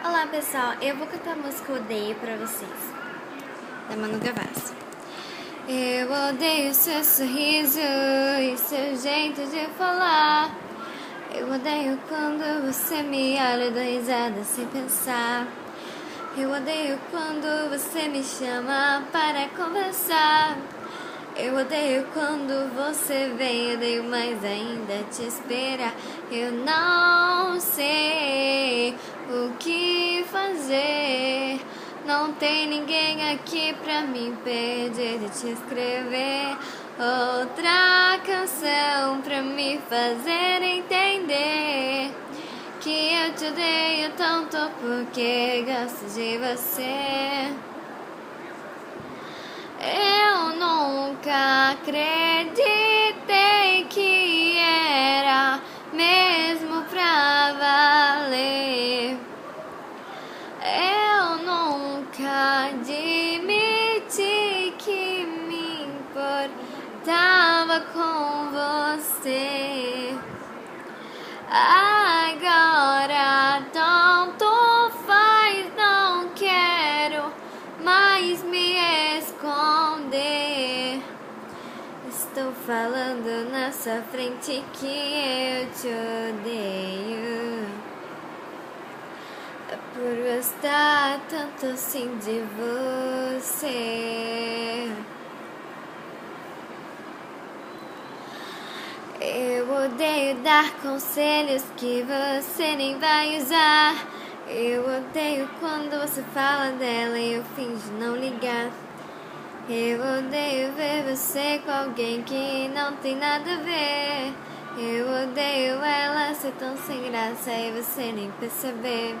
Olá pessoal, eu vou cantar a música Odeio pra vocês, da Manu Gavassi. Eu odeio seu sorriso e seu jeito de falar. Eu odeio quando você me olha e dá risada sem pensar. Eu odeio quando você me chama para conversar. Eu odeio quando você vem, eu odeio mais ainda te esperar. Eu não sei o que fazer. Não tem ninguém aqui pra me impedir de te escrever outra canção pra me fazer entender que eu te odeio tanto porque gosto de você. Eu nunca acreditei que era mesmo pra valer. Eu nunca admiti que me importava com você. Agora tanto faz, não quero mais me esconder. Estou falando na sua frente que eu te odeio. É por gostar tanto assim de você. Eu odeio dar conselhos que você nem vai usar. Eu odeio quando você fala dela e eu finjo não ligar. Eu odeio ver você com alguém que não tem nada a ver. Eu odeio ela ser tão sem graça e você nem perceber.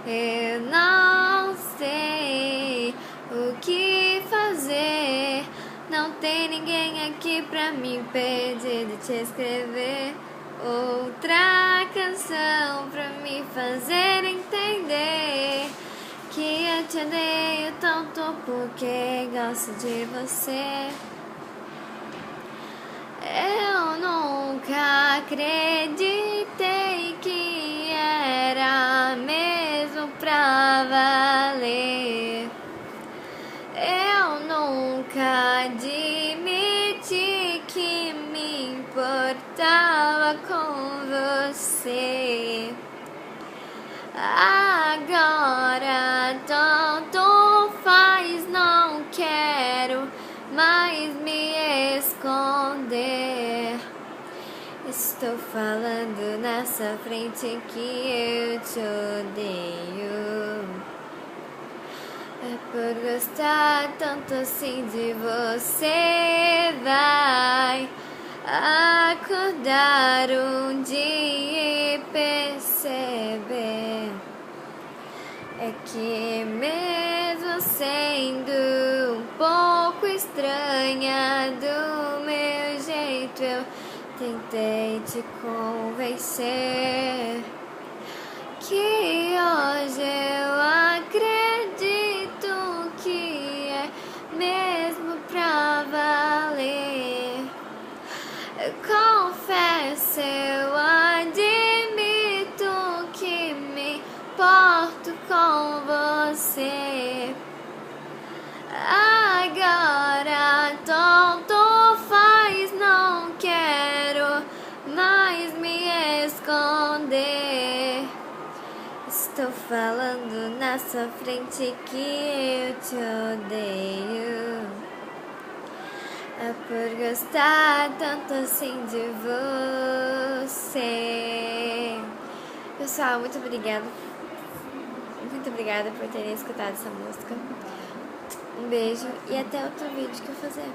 Eu não sei o que fazer. Não tem ninguém aqui pra me impedir de te escrever outra canção pra me fazer entender que eu te odeio tanto porque gosto de você. Eu nunca acreditei que era mesmo pra valer. Eu nunca admiti que me importava com você. Agora tanto faz, não quero mais me esconder. Estou falando na sua frente que eu te odeio. É por gostar tanto assim de você. Vai acordar um dia e perceber é que mesmo sendo um pouco estranha do meu jeito, eu tentei te convencer que hoje eu acredito que é mesmo pra valer. Confesso, eu admito que me importo com você. Agora tanto faz, não quero mais me esconder. Estou falando na sua frente que eu te odeio. É por gostar tanto assim de você. Pessoal, muito obrigada. Muito obrigada por terem escutado essa música. Um beijo e até outro vídeo que eu fazer.